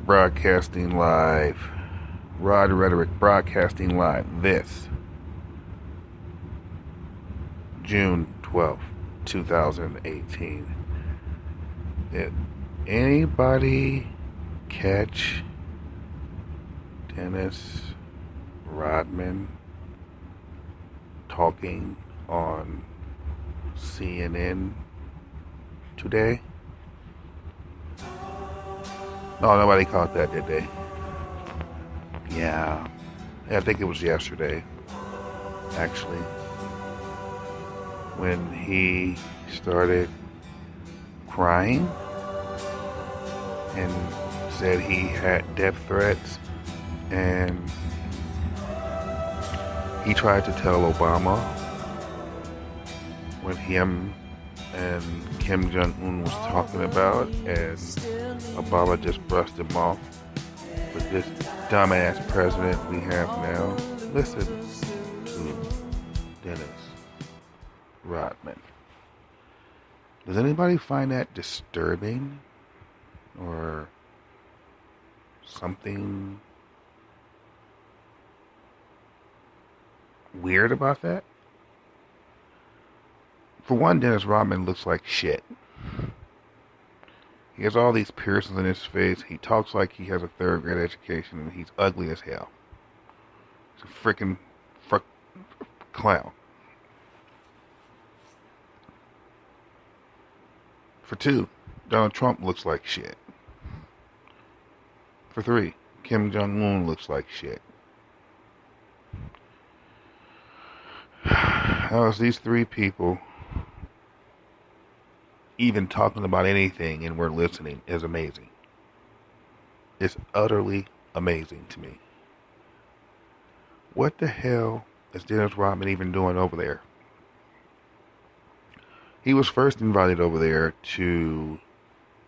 broadcasting live. Rhetoric broadcasting live this June 12th, 2018. Did anybody catch Dennis Rodman talking on CNN today? No, nobody caught that, did they? Yeah, I think it was yesterday, actually, when he started crying and said he had death threats, and he tried to tell Obama when him and Kim-jong-un was talking about, and Obama just brushed him off with this dumbass president we have now. Listen to Dennis Rodman. Does anybody find that disturbing or something weird about that? For one, Dennis Rodman looks like shit. He has all these piercings in his face. He talks like he has a third grade education, and he's ugly as hell. He's a freaking clown. For two, Donald Trump looks like shit. For three, Kim-jong-un looks like shit. How is these three people even talking about anything and we're listening is amazing. It's utterly amazing to me. What the hell is Dennis Rodman even doing over there? He was first invited over there to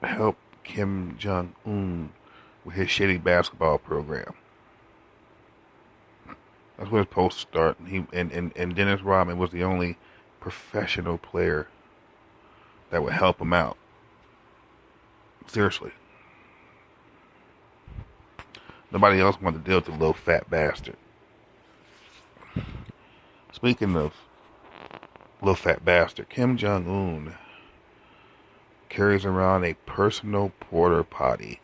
help Kim Jong-un with his shitty basketball program. That's where his post start. And Dennis Rodman was the only professional player that would help him out. Seriously. Nobody else wanted to deal with the little fat bastard. Speaking of little fat bastard, Kim Jong-un carries around a personal porta potty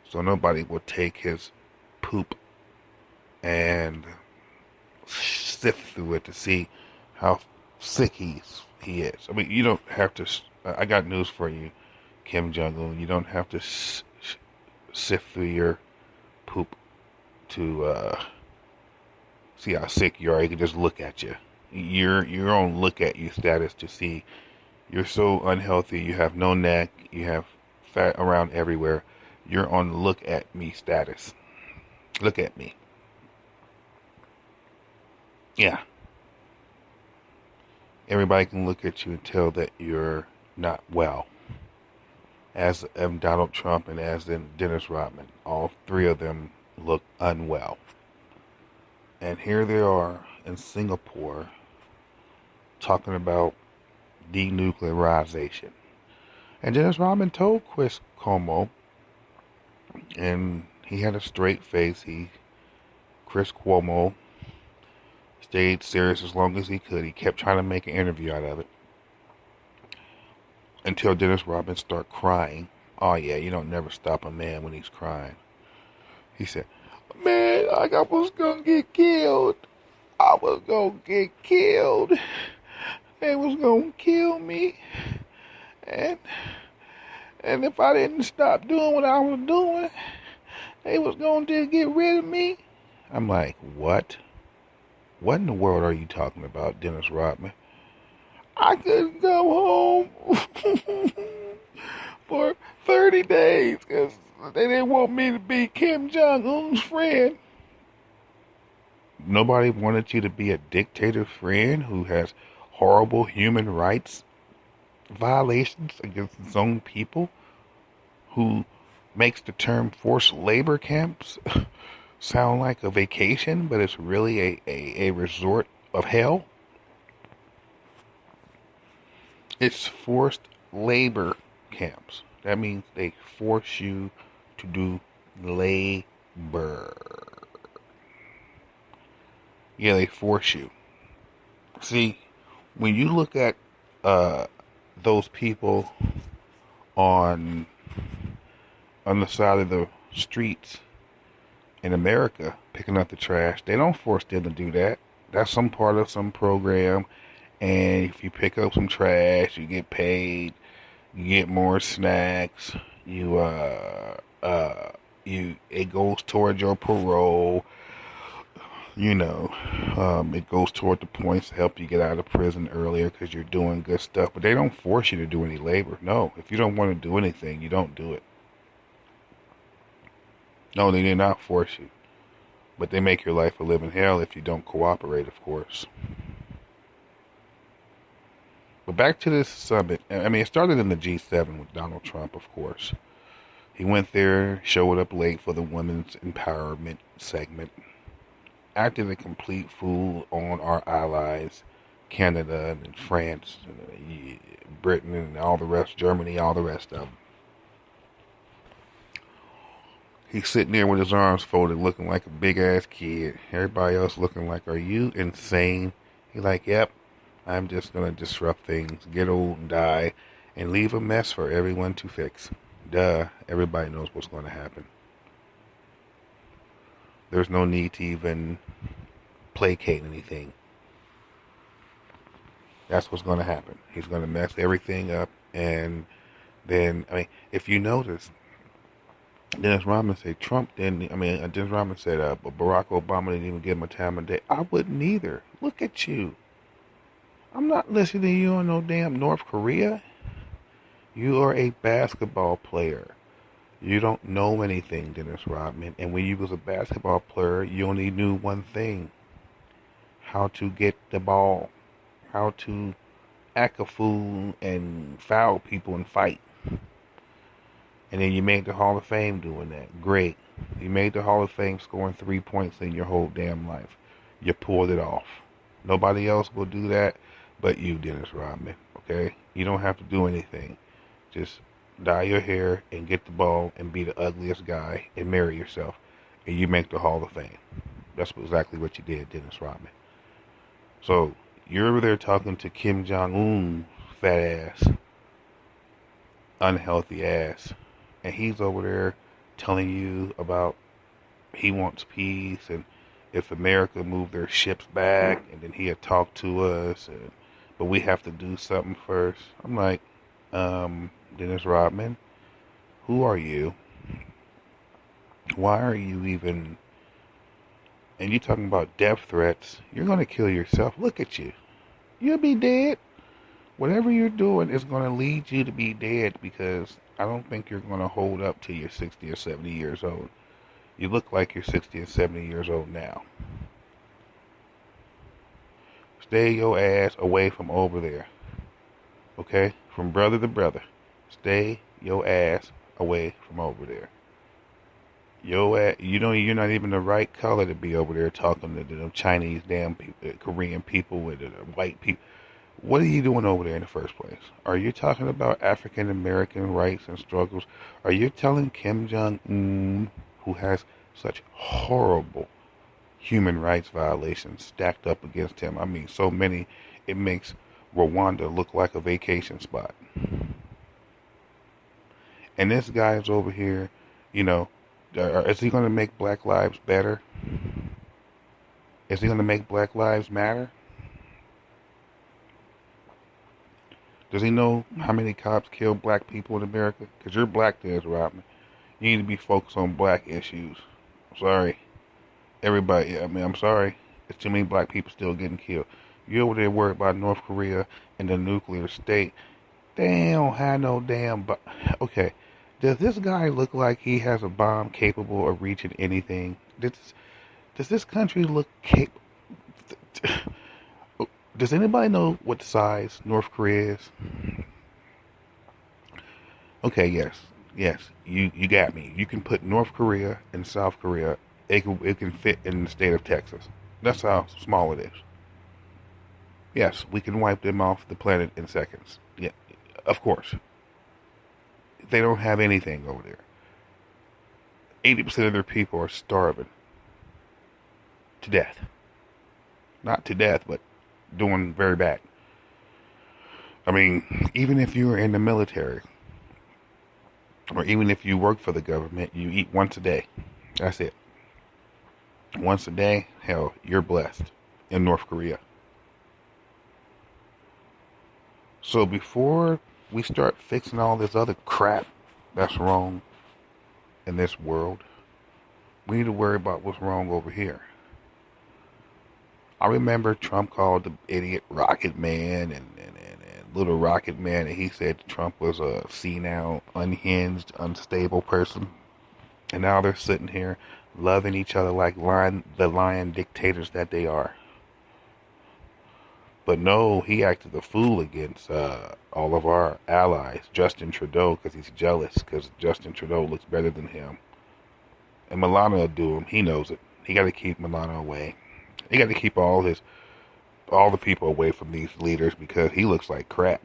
so nobody will take his poop and sift through it to see how sick he is. I mean, you don't have to. I got news for you, Kim Jong-un. You don't have to sift through your poop to see how sick you are. You can just look at you. Your own look at you status to see you're so unhealthy. You have no neck. You have fat around everywhere. You're on look at me status. Look at me. Yeah. Everybody can look at you and tell that you're not well. As in Donald Trump and as in Dennis Rodman. All three of them look unwell. And here they are in Singapore talking about denuclearization. And Dennis Rodman told Chris Cuomo, and he had a straight face. Chris Cuomo stayed serious as long as he could. He kept trying to make an interview out of it until Dennis Rodman started crying. Oh yeah, you don't never stop a man when he's crying. He said, man, I was gonna get killed. I was gonna get killed. They was gonna kill me. And if I didn't stop doing what I was doing, they was gonna just get rid of me. I'm like, what? What in the world are you talking about, Dennis Rodman? I couldn't go home for 30 days because they didn't want me to be Kim Jong-un's friend. Nobody wanted you to be a dictator friend who has horrible human rights violations against his own people, who makes the term forced labor camps sound like a vacation, but it's really a resort of hell. It's forced labor camps. That means they force you to do labor. Yeah, they force you. See, when you look at uh, those people on the side of the streets in America picking up the trash, they don't force them to do that. That's some part of some program. And if you pick up some trash, you get paid. You get more snacks. You it goes towards your parole. It goes toward the points to help you get out of prison earlier because you're doing good stuff. But they don't force you to do any labor. No, if you don't want to do anything, you don't do it. No, they did not force you. But they make your life a living hell if you don't cooperate, of course. But back to this summit. I mean, it started in the G7 with Donald Trump, of course. He went there, showed up late for the women's empowerment segment, acted a complete fool on our allies, Canada and France, and Britain and all the rest, Germany, all the rest of them. He's sitting there with his arms folded, looking like a big-ass kid. Everybody else looking like, are you insane? He's like, yep, I'm just going to disrupt things, get old and die, and leave a mess for everyone to fix. Duh, everybody knows what's going to happen. There's no need to even placate anything. That's what's going to happen. He's going to mess everything up, and then, I mean, if you notice, Dennis Rodman said Dennis Rodman said Barack Obama didn't even give him a time of day. I wouldn't either. Look at you. I'm not listening to you on no damn North Korea. You are a basketball player. You don't know anything, Dennis Rodman. And when you was a basketball player, you only knew one thing. How to get the ball. How to act a fool and foul people and fight. And then you made the Hall of Fame doing that. Great. You made the Hall of Fame scoring 3 points in your whole damn life. You pulled it off. Nobody else will do that but you, Dennis Rodman. Okay? You don't have to do anything. Just dye your hair and get the ball and be the ugliest guy and marry yourself. And you make the Hall of Fame. That's exactly what you did, Dennis Rodman. So, you're over there talking to Kim-jong-un, fat ass, unhealthy ass. And he's over there telling you about he wants peace and if America moved their ships back and then he'd talk to us, but we have to do something first. I'm like, Dennis Rodman, who are you? Why are you even... And you talking about death threats. You're going to kill yourself. Look at you. You'll be dead. Whatever you're doing is going to lead you to be dead because I don't think you're going to hold up till you're 60 or 70 years old. You look like you're 60 and 70 years old now. Stay your ass away from over there. Okay? From brother to brother. Stay your ass away from over there. Your ass, you're not even the right color to be over there talking to them Chinese damn people, Korean people with the white people. What are you doing over there in the first place? Are you talking about African American rights and struggles? Are you telling Kim Jong-un, who has such horrible human rights violations stacked up against him? I mean, so many, it makes Rwanda look like a vacation spot. And this guy is over here, is he going to make black lives better? Is he going to make black lives matter? Does he know how many cops kill black people in America? Because you're black, Dennis Rodman. You need to be focused on black issues. I'm sorry. Everybody, I'm sorry. There's too many black people still getting killed. You're over there worried about North Korea and the nuclear state. They don't have no damn... Okay. Does this guy look like he has a bomb capable of reaching anything? Does this country look capable... Does anybody know what size North Korea is? Okay, yes, you got me. You can put North Korea and South Korea. It can fit in the state of Texas. That's how small it is. Yes, we can wipe them off the planet in seconds. Yeah, of course. They don't have anything over there. 80% of their people are starving to death. Not to death, but doing very bad. I mean, even if you're in the military, or even if you work for the government, you eat once a day. That's it. Once a day, hell, you're blessed in North Korea. So before we start fixing all this other crap that's wrong in this world, we need to worry about what's wrong over here. I remember Trump called the idiot Rocket Man and little Rocket Man, and he said Trump was a senile, unhinged, unstable person. And now they're sitting here loving each other like the lion dictators that they are. But no, he acted a fool against all of our allies, Justin Trudeau, because he's jealous, because Justin Trudeau looks better than him. And Milano will do him. He knows it. He got to keep Milano away. He got to keep all the people away from these leaders because he looks like crap.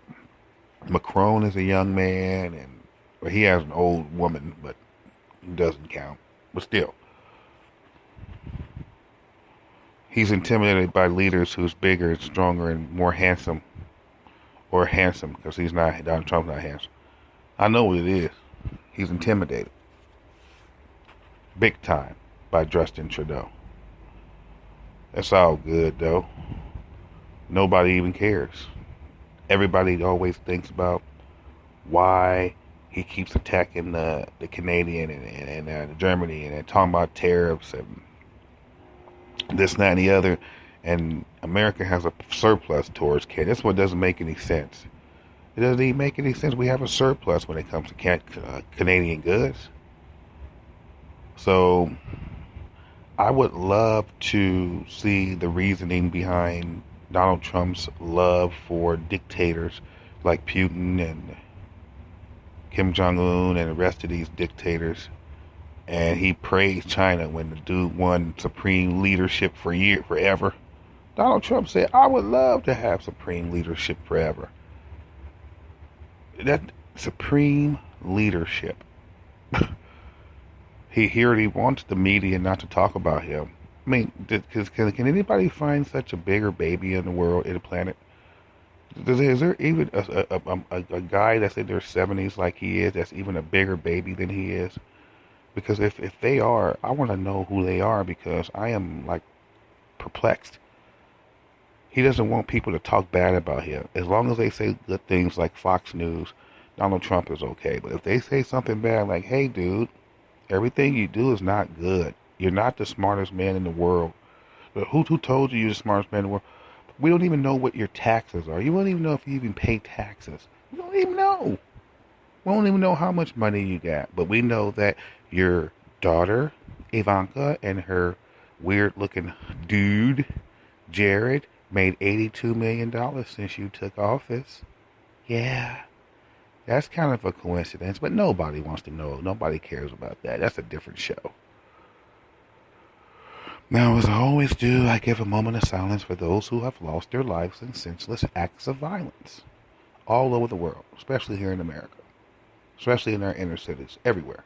Macron is a young man, and he has an old woman, but it doesn't count. But still, he's intimidated by leaders who's bigger and stronger and more handsome, or handsome, because he's not. Donald Trump's not handsome. I know what it is. He's intimidated, big time, by Justin Trudeau. That's all good, though. Nobody even cares. Everybody always thinks about why he keeps attacking the Canadian and Germany and talking about tariffs and this, that, and the other. And America has a surplus towards Canada. That's what doesn't make any sense. It doesn't even make any sense. We have a surplus when it comes to Canadian goods. So I would love to see the reasoning behind Donald Trump's love for dictators like Putin and kim-jong-un and the rest of these dictators. And he praised China when the dude won supreme leadership forever. Donald Trump said, I would love to have supreme leadership forever. That supreme leadership. He wants the media not to talk about him. I mean, can anybody find such a bigger baby in the world, in the planet? Is there even a guy that's in their 70s like he is that's even a bigger baby than he is? Because if they are, I want to know who they are, because I am, like, perplexed. He doesn't want people to talk bad about him. As long as they say good things like Fox News, Donald Trump is okay. But if they say something bad like, hey, dude, everything you do is not good. You're not the smartest man in the world. Who told you you're the smartest man in the world? We don't even know what your taxes are. You won't even know if you even pay taxes. We don't even know. We don't even know how much money you got. But we know that your daughter, Ivanka, and her weird-looking dude, Jared, made $82 million since you took office. Yeah. That's kind of a coincidence, but nobody wants to know. Nobody cares about that. That's a different show. Now, as I always do, I give a moment of silence for those who have lost their lives in senseless acts of violence all over the world, especially here in America, especially in our inner cities, everywhere.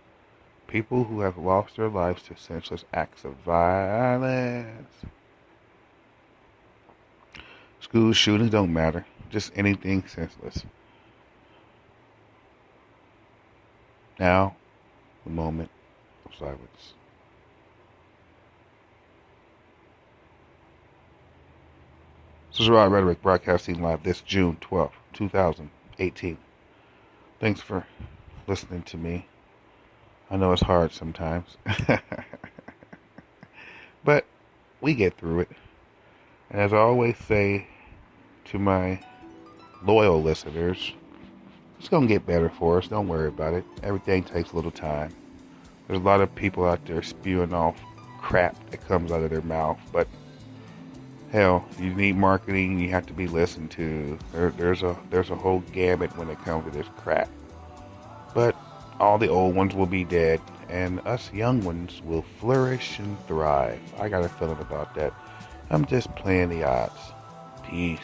People who have lost their lives to senseless acts of violence. School shootings don't matter, just anything senseless. Now, the moment of silence. This is Rhetoric, broadcasting live this June 12th, 2018. Thanks for listening to me. I know it's hard sometimes. But we get through it. And as I always say to my loyal listeners, it's going to get better for us. Don't worry about it. Everything takes a little time. There's a lot of people out there spewing off crap that comes out of their mouth, but hell, you need marketing. You have to be listened to. There's a whole gamut when it comes to this crap. But all the old ones will be dead, and us young ones will flourish and thrive. I got a feeling about that. I'm just playing the odds. Peace.